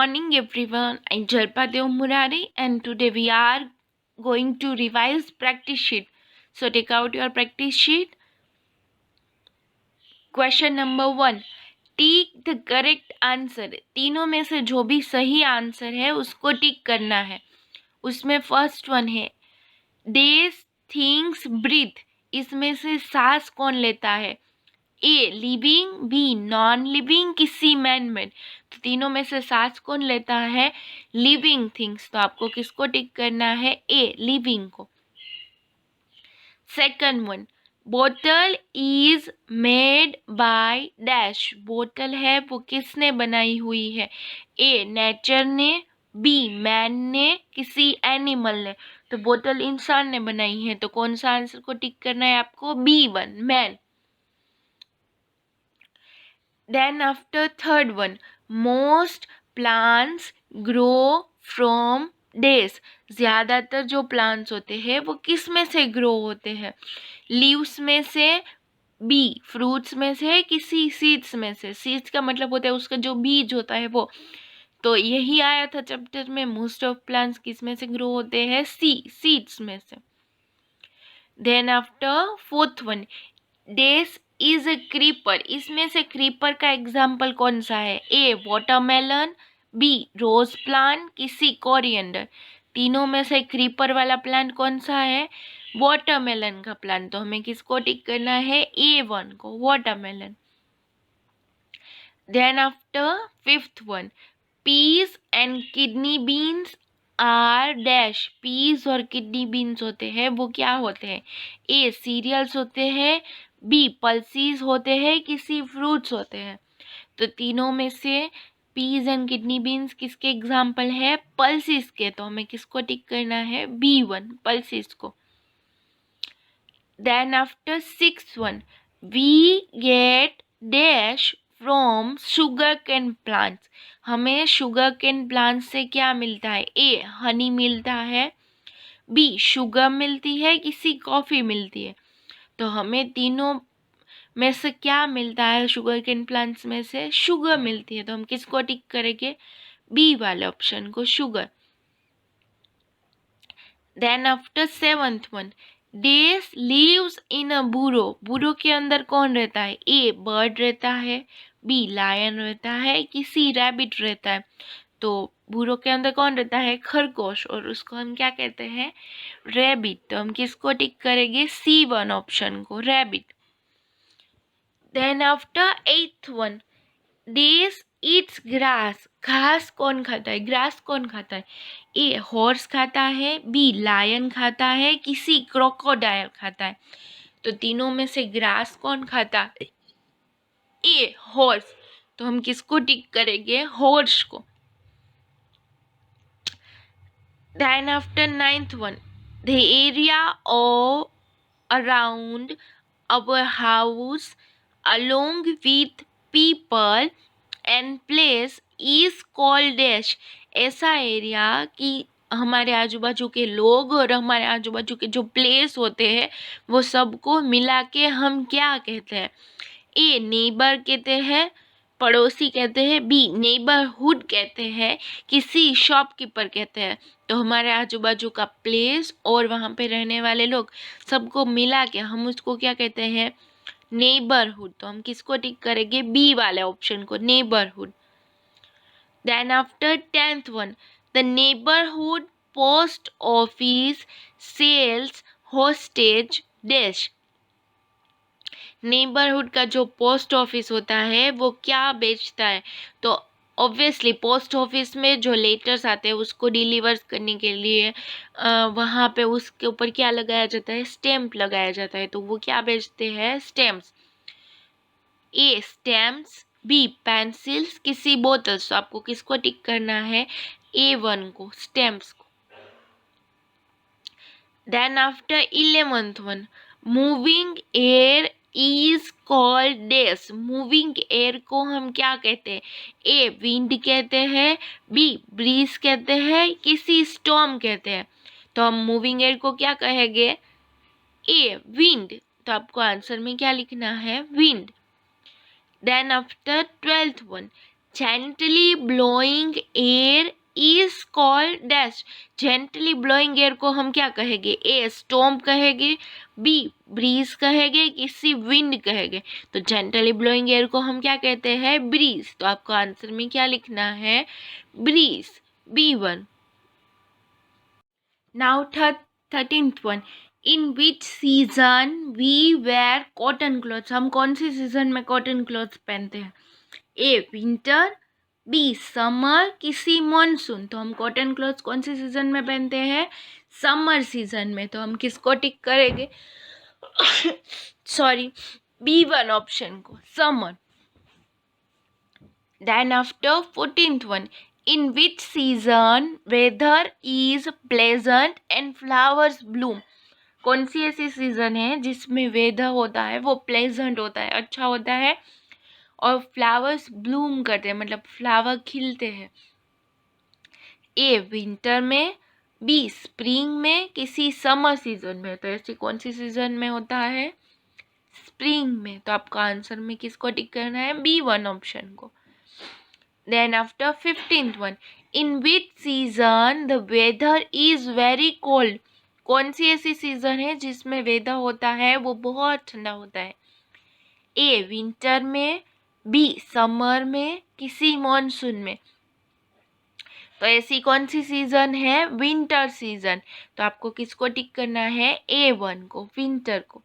morning everyone. I'm Jalpa Dev Murari and today we are going to revise practice sheet. So take out your practice sheet. Question number 1. Tick the correct answer. तीनों में से जो भी सही answer है उसको टिक करना है. उसमें फर्स्ट वन है डेज थिंग्स ब्रीथ. इसमें से सांस कौन लेता है? A living, B non living, किसी मैन मेड. तो तीनों में से सांस कौन लेता है? Living things. तो आपको किसको टिक करना है? ए लिविंग को. सेकंड वन बोतल इज मेड बाय डैश. बोतल है वो किसने बनाई हुई है? ए नेचर ने, बी मैन ने, किसी एनिमल ने. तो बोतल इंसान ने बनाई है तो कौन सा आंसर को टिक करना है आपको? B one man. Then after third one, most plants grow from days. ज़्यादातर जो प्लांट्स होते हैं वो किस में से ग्रो होते हैं? लीव्स में से, बी फ्रूट्स में से, किसी सीड्स में से. सीड्स का मतलब होता है उसका जो बीज होता है वो. तो यही आया था चैप्टर में. मोस्ट ऑफ प्लांट्स किस में से ग्रो होते हैं? सीड्स में से. Then after fourth one dash is a creeper. इसमें से क्रीपर का एग्जाम्पल कौन सा है? A watermelon, B rose plant, किसी कोरिएंडर. तीनों में से क्रीपर वाला प्लांट कौन सा है? वाटरमेलन का प्लांट. तो हमें किसको टिक करना है? ए वन को, watermelon. Then after fifth one peas and kidney beans are dash. Peas और किडनी बीन्स होते हैं वो क्या होते हैं? ए सीरियल्स होते हैं, बी पल्सीज होते हैं, किसी फ्रूट्स होते हैं. तो तीनों में से पीस एंड किडनी बीन्स किसके एग्जाम्पल है? पल्सीज के. तो हमें किसको टिक करना है? बी वन पल्सीज को. Then after six one we get dash from sugar cane plants. हमें शुगर केन प्लांट से क्या मिलता है? ए हनी मिलता है, बी शुगर मिलती है, किसी कॉफ़ी मिलती है. तो हमें तीनों में से क्या मिलता है? शुगर केन प्लांट्स में से शुगर मिलती है. तो हम किसको टिक करेंगे? बी वाले ऑप्शन को, sugar. Then after seventh one days lives in a burrow. Burrow के अंदर कौन रहता है? ए बर्ड रहता है, बी लायन रहता है, किसी रैबिट रहता है. तो बुरो के अंदर कौन रहता है? खरगोश. और उसको हम क्या कहते हैं? रैबिट. तो हम किसको टिक करेंगे? सी वन ऑप्शन को, rabbit. Then after eighth one dash eats grass. घास कौन खाता है? ग्रास कौन खाता है? ए हॉर्स खाता है, बी लायन खाता है, किसी क्रोकोडाइल खाता है. तो तीनों में से ग्रास कौन खाता है? A horse. तो हम किसको टिक करेंगे? हॉर्स को. Then after ninth one, the area of around our house along with people and place is called dash. ऐसा एरिया कि हमारे आजू बाजू के लोग और हमारे आजू बाजू के जो प्लेस होते हैं वो सबको मिला के हम क्या कहते हैं? ए नेबर कहते हैं, पड़ोसी कहते हैं, बी नेबरहुड कहते हैं, किसी शॉपकीपर कहते हैं. तो हमारे आजू बाजू का प्लेस और वहाँ पे रहने वाले लोग सबको मिला के हम उसको क्या कहते हैं? नेबरहुड. तो हम किसको टिक करेंगे? बी वाले ऑप्शन को, neighbourhood. Then after tenth one the neighbourhood post office sells postage dash. Neighbourhood का जो पोस्ट ऑफिस होता है वो क्या बेचता है? तो ऑब्वियसली पोस्ट ऑफिस में जो लेटर्स आते हैं उसको डिलीवर करने के लिए वहाँ पे उसके ऊपर क्या लगाया जाता है? स्टैम्प लगाया जाता है. तो वो क्या बेचते हैं? Stamps. A stamps, B pencils, किसी बोतल्स. तो आपको किसको टिक करना है? ए वन को, स्टैम्प्स को. Then after 11th one moving air is called dash. Moving air को हम क्या कहते हैं? ए विंड कहते हैं, बी ब्रीज कहते हैं, किसी स्टॉर्म कहते हैं. तो हम मूविंग एयर को क्या कहेंगे? A wind. तो आपको आंसर में क्या लिखना है? Wind. Then after 12th one gently blowing air is called dash. Gently blowing air को हम क्या कहेंगे? ए स्टॉर्म कहेंगे, बी ब्रीज कहेंगे, कि सी विंड कहेंगे? तो जेंटली ब्लोइंग एयर को हम क्या कहते हैं? ब्रीज। तो आपको आंसर में क्या लिखना है? Breeze, B1। Now 13th one, in which season we wear cotton clothes. हम कौन सी सीजन में कॉटन क्लॉथ्स पहनते हैं? ए विंटर, बी समर, किसी मॉनसून। तो हम कॉटन क्लॉथ्स कौन सी सीजन में पहनते हैं? समर सीजन में। तो हम किसको टिक करेंगे? सॉरी, B1 ऑप्शन को, summer. Then after 14th one, in which season weather is pleasant and flowers bloom. कौन सी ऐसी सीजन है जिसमें वेदर होता है वो प्लेजेंट होता है, अच्छा होता है, और फ्लावर्स ब्लूम करते हैं, मतलब फ्लावर खिलते हैं? ए विंटर में, बी स्प्रिंग में, किसी समर सीजन में। तो ऐसी कौन सी सीजन में होता है? स्प्रिंग में। तो आपका आंसर में किसको टिक करना है? B1 ऑप्शन को। Then after 15th one, in which season the weather is very cold. कौन सी ऐसी सीजन है जिसमें वेदर होता है वो बहुत ठंडा होता है? ए विंटर में, बी समर में, किसी मॉनसून में। तो ऐसी कौन सी सीजन है? Winter season. तो आपको किसको टिक करना है? A1 को, विंटर को।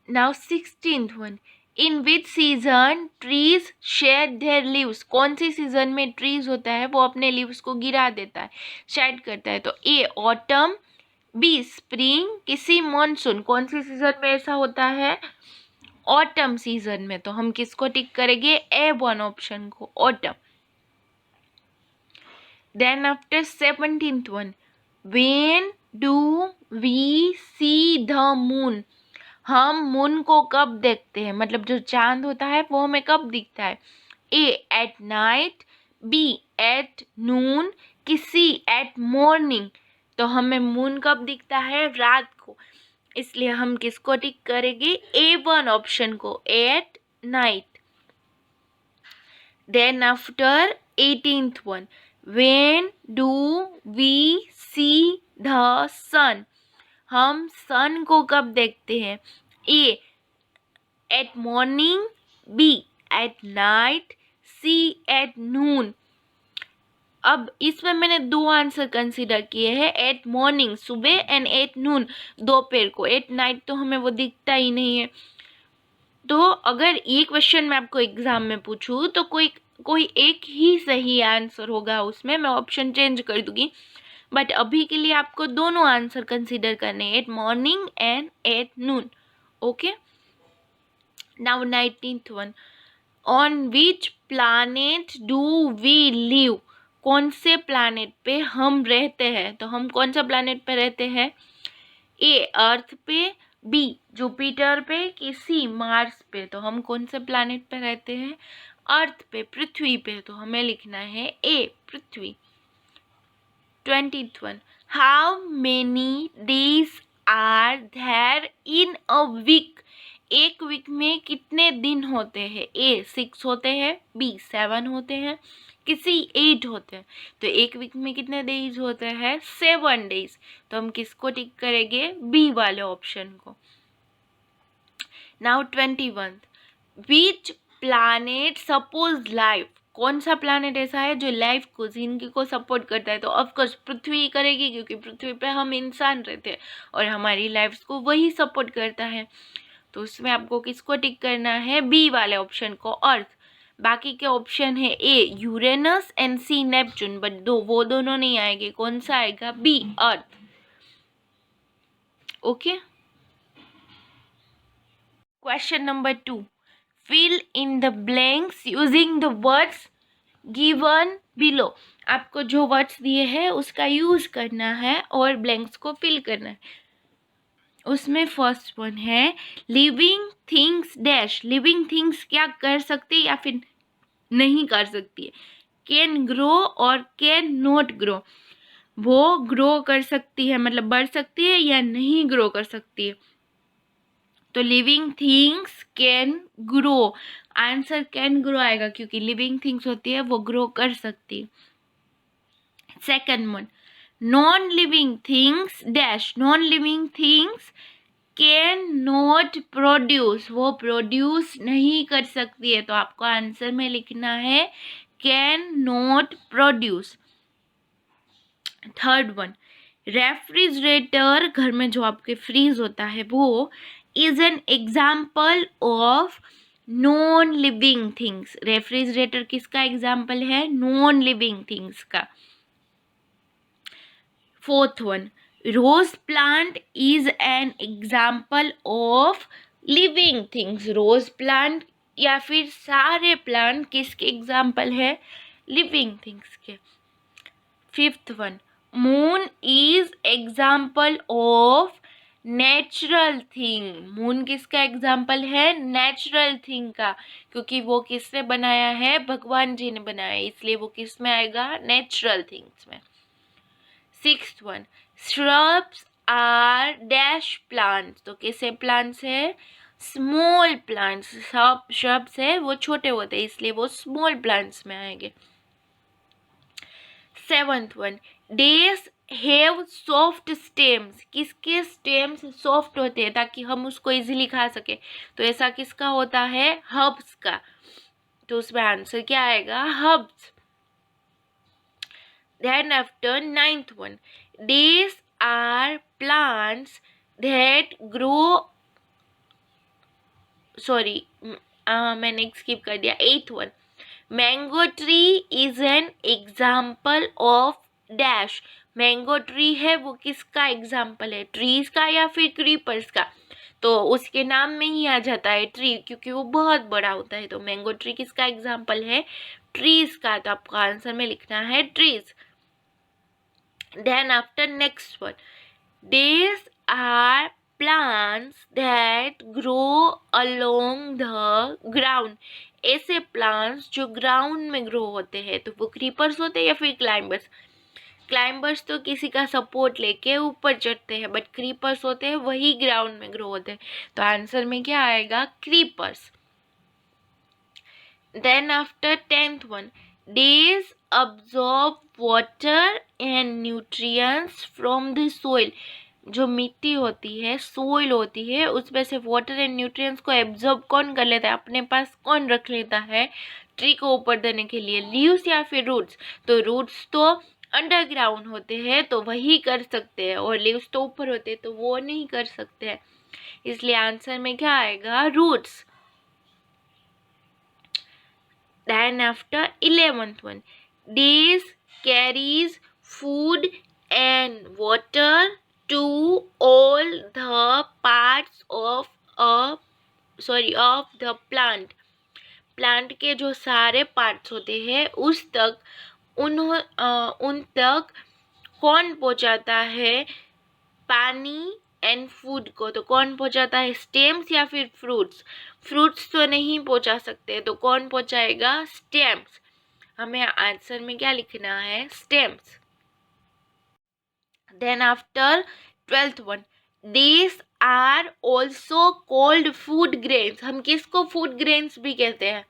Now 16th one, in which season trees shade there leaves. कौन सी सीजन में ट्रीज होता है वो अपने लीव्स को गिरा देता है, शेड करता है? तो ए ऑटम, बी स्प्रिंग, किसी मॉनसून। कौन सी सीजन में ऐसा होता है? ऑटम सीजन में। तो हम किसको टिक करेंगे? A1 ऑप्शन को, autumn. Then after 17th one, when do we see the moon. हम मून को कब देखते हैं, मतलब जो चांद होता है वो हमें कब दिखता है? A at night, B at noon, किसी एट मॉर्निंग। तो हमें मून कब दिखता है? रात को। इसलिए हम किसको टिक करेंगे? A1 ऑप्शन को, at night. Then after 18th one, when do we see the sun. हम सन को कब देखते हैं? A at morning, B at night, C at noon. अब इसमें मैंने दो आंसर कंसीडर किए हैं, एट मॉर्निंग सुबह एंड एट नून दोपहर को। एट नाइट तो हमें वो दिखता ही नहीं है। तो अगर ये क्वेश्चन मैं आपको एग्जाम में पूछूं तो कोई कोई एक ही सही आंसर होगा, उसमें मैं ऑप्शन चेंज कर दूंगी। बट अभी के लिए आपको दोनों आंसर कंसीडर करने हैं, at morning and at noon. Okay, now 19th one, on which planet do we live. कौन से प्लानेट पे हम रहते हैं? तो हम कौन सा प्लानेट पे रहते हैं? ए अर्थ पे, बी जुपिटर पे, कि सी मार्स पे। तो हम कौन से प्लानेट पे रहते हैं? अर्थ पे, पृथ्वी पे। तो हमें लिखना है ए पृथ्वी। 20th one, how many days are there in a week. एक वीक में कितने दिन होते हैं? ए 6 होते हैं, बी 7 होते हैं, किसी 8 होते हैं। तो एक वीक में कितने डेज होते हैं? 7 डेज। तो हम किसको टिक करेंगे? बी वाले ऑप्शन को। नाउ 21, विच प्लानेट सपोज लाइफ। कौन सा प्लानेट ऐसा है जो लाइफ को, जिंदगी को सपोर्ट करता है? तो ऑफकोर्स पृथ्वी करेगी, क्योंकि पृथ्वी पे हम इंसान रहते हैं और हमारी लाइफ को वही सपोर्ट करता है। तो उसमें आपको किसको टिक करना है? बी वाले ऑप्शन को, अर्थ। बाकी के ऑप्शन है A Uranus and C Neptune, but वो दोनों नहीं आएंगे। कौन सा आएगा? B Earth. Okay, question number 2, fill in the blanks using the words given below. आपको जो वर्ड्स दिए हैं उसका यूज करना है और ब्लैंक्स को फिल करना है। उसमें फर्स्ट वन है living things dash. Living things क्या कर सकती है या फिर नहीं कर सकती है? कैन ग्रो और कैन नॉट ग्रो। वो ग्रो कर सकती है, मतलब बढ़ सकती है, या नहीं ग्रो कर सकती है। तो living things can grow, answer can grow आएगा क्योंकि लिविंग थिंग्स होती है वो ग्रो कर सकती। Second one, non living things dash, non living things can not produce, वो प्रोड्यूस नहीं कर सकती है, तो आपको आंसर में लिखना है कैन नॉट प्रोड्यूस। थर्ड वन, रेफ्रिजरेटर, घर में जो आपके फ्रीज होता है वो is an example of non living things, refrigerator किसका एग्जाम्पल है? नॉन लिविंग थिंग्स का। Fourth one, rose plant is an example of living things, rose plant या फिर सारे प्लांट किसके एग्जाम्पल है? लिविंग थिंग्स के। Fifth one, moon is example of natural thing, moon किसका एग्जाम्पल है? नेचुरल थिंग का, क्योंकि वो किसने बनाया है? भगवान जी ने बनाया है, इसलिए वो किस में आएगा? नेचुरल थिंग्स में। Sixth one, shrubs are dash plants, तो कैसे प्लांट्स है? स्मॉल प्लांट्स, सब श्रब्स है वो छोटे होते हैं इसलिए वो स्मॉल प्लांट्स में आएंगे। Seventh one, days have soft stems, किसके स्टेम्स सॉफ्ट होते हैं ताकि हम उसको इजीली खा सके, तो ऐसा किसका होता है? हर्ब्स का, तो उसमें आंसर क्या आएगा? Herbs. Then after ninth one, these are plants that grow, sorry, मैंने skip कर दिया। Eighth one, mango tree is an example of dash, mango tree है वो किसका एग्जाम्पल है? ट्रीज का या फिर क्रीपर्स का, तो उसके नाम में ही आ जाता है ट्री क्योंकि वो बहुत बड़ा होता है, तो मैंगो ट्री किसका एग्जाम्पल है? ट्रीज का, तो आपको आंसर में लिखना है trees. Then after next one, these are plants that grow along the ground, ऐसे प्लांट्स जो ग्राउंड में ग्रो होते हैं, तो वो क्रीपर्स होते हैं या फिर क्लाइंबर्स? क्लाइंबर्स तो किसी का सपोर्ट लेके ऊपर चढ़ते हैं, बट क्रीपर्स होते हैं वही ग्राउंड में ग्रो होते हैं, तो आंसर में क्या आएगा? Creepers. Then after 10th one, these absorb water and nutrients from the soil, जो मिट्टी होती है, सोइल होती है, उसमें से वाटर एंड न्यूट्रिएंट्स को एब्जॉर्ब कौन कर लेता है? अपने पास कौन रख लेता है ट्री को ऊपर देने के लिए? लीव्स या फिर रूट्स? तो रूट्स तो अंडरग्राउंड होते हैं तो वही कर सकते हैं, और लीव्स तो ऊपर होते हैं तो वो नहीं कर सकते हैं, इसलिए आंसर में क्या आएगा? Roots. Then after 11th one, these carries food and water to all the parts of the plant, plant के जो सारे पार्ट्स होते हैं उस तक उन तक कौन पहुंचाता है पानी एंड फूड को? तो कौन पहुंचाता है? स्टेम्स या फिर फ्रूट्स? फ्रूट्स तो नहीं पहुंचा सकते, तो कौन पहुंचाएगा? स्टेम्स। हमें आंसर में क्या लिखना है? Stems. Then after 12th one, these are also called food grains, हम किसको फूड ग्रेन्स भी कहते हैं?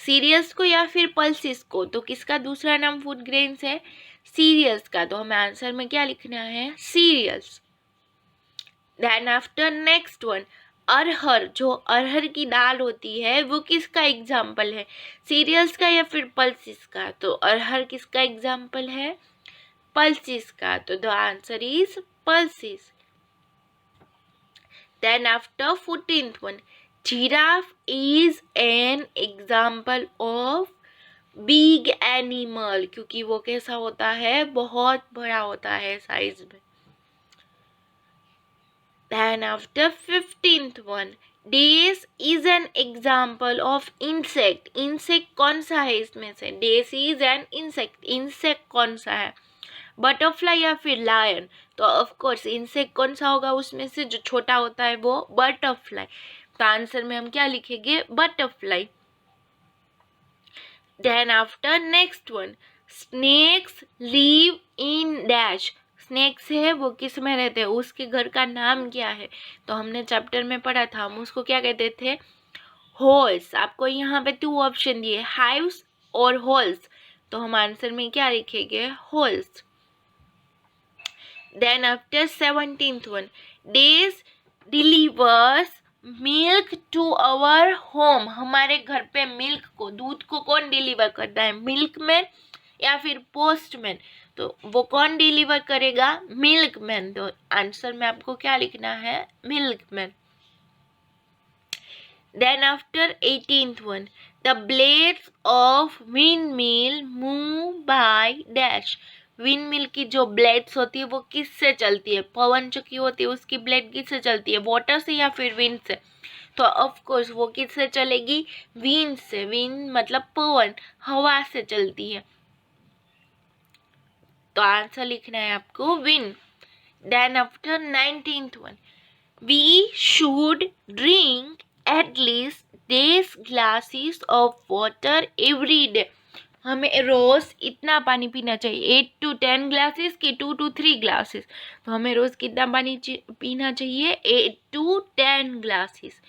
सीरियल्स को या फिर पल्सिस को? तो किसका दूसरा नाम फूड ग्रेन्स है? सीरियल्स का, तो हमें आंसर में क्या लिखना है? Cereals. Then after next one, अरहर, जो अरहर की दाल होती है वो किसका एग्जाम्पल है? सीरियल्स का या फिर पल्सिस का? तो अरहर किसका एग्जाम्पल है? पल्सिस का, तो the answer is pulses. Then after 14th one, giraffe is an example of big animal, क्योंकि वो कैसा होता है? बहुत बड़ा होता है साइज में। Then after 15th one, days is an example of insect, insect कौन सा है इसमें से? days is an insect, insect कौन सा है? बटरफ्लाई या फिर लायन? तो ऑफ कोर्स इंसेक्ट कौन सा होगा उसमें से? जो छोटा होता है वो बटरफ्लाई, तो आंसर में हम क्या लिखेंगे? Butterfly. Then after next one, snakes live in dash, snakes है वो किस में रहते हैं, उसके घर का नाम क्या है, तो हमने चैप्टर में पढ़ा था, हम उसको क्या कहते थे, होल्स। आपको यहाँ पे 2 ऑप्शन दिए, हाइव्स और होल्स, तो हम आंसर में क्या लिखेंगे, holes. Then after 17th one, dash delivers milk to our home. हमारे घर पे मिल्क को, दूध को कौन डिलीवर करता है, मिल्कमैन या फिर पोस्टमैन, तो वो कौन डिलीवर करेगा, मिल्कमैन। तो आंसर में आपको क्या लिखना है, milkman. Then after 18th one, the blades of windmill move by dash. Windmill की जो ब्लेड्स होती है वो किससे चलती है, पवन चक्की होती है उसकी ब्लेड किससे चलती है, वाटर से या फिर विंड से, तो ऑफ कोर्स वो किससे चलेगी, विंड से। विंड मतलब पवन, हवा से चलती है, तो आंसर लिखना है आपको wind. Then after 19th one, we should drink at least 10 glasses of water every day. हमें रोज इतना पानी पीना चाहिए, 8 to 10 ग्लासेस की 2 to 3 ग्लासेस, तो हमें रोज कितना पानी पीना चाहिए, 8 to 10 glasses.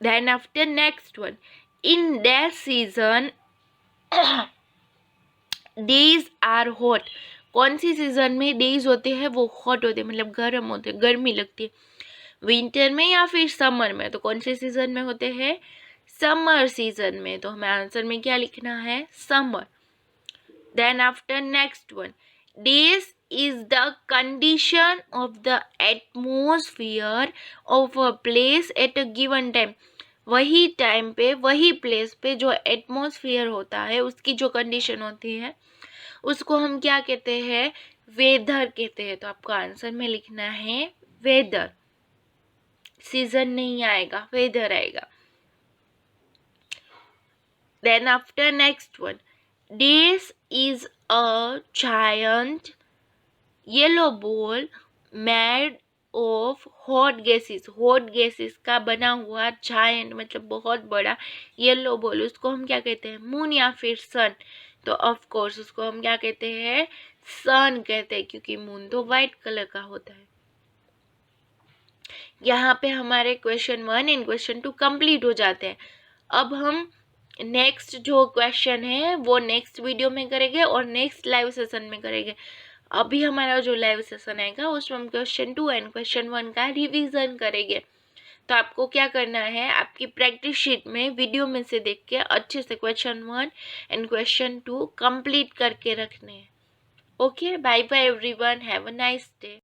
Then after next one, in that season days are hot. कौन सी सीजन में डेज होते हैं वो हॉट होते हैं, मतलब गर्म होते हैं, गर्मी लगती है, विंटर में या फिर समर में, तो कौन से सीजन में होते हैं, समर सीजन में, तो हमें आंसर में क्या लिखना है, summer. Then after next one, dash is the condition of the atmosphere of a place at a given time. वही टाइम पे वही प्लेस पे जो एटमोसफियर होता है उसकी जो कंडीशन होती है उसको हम क्या कहते हैं, वेदर कहते हैं, तो आपको आंसर में लिखना है वेदर। सीजन नहीं आएगा, वेदर आएगा। Then after next one, dash is a giant yellow ball made of hot gases. Hot gases का बना हुआ जायंट मतलब बहुत बड़ा येलो बॉल, उसको हम क्या कहते हैं, मून या फिर सन, तो ऑफ कोर्स उसको हम क्या कहते हैं, सन कहते हैं, क्योंकि मून तो वाइट कलर का होता है। यहाँ पे हमारे क्वेश्चन 1 एंड क्वेश्चन 2 कंप्लीट हो जाते हैं। अब हम नेक्स्ट जो क्वेश्चन है वो नेक्स्ट वीडियो में करेंगे और नेक्स्ट लाइव सेशन में करेंगे। अभी हमारा जो लाइव सेशन आएगा उसमें हम क्वेश्चन 2 एंड क्वेश्चन 1 का रिवीजन करेंगे। तो आपको क्या करना है, आपकी प्रैक्टिस शीट में वीडियो में से देख के अच्छे से क्वेश्चन 1 एंड क्वेश्चन 2 कंप्लीट करके रखने हैं। Okay, bye bye everyone, have a nice day.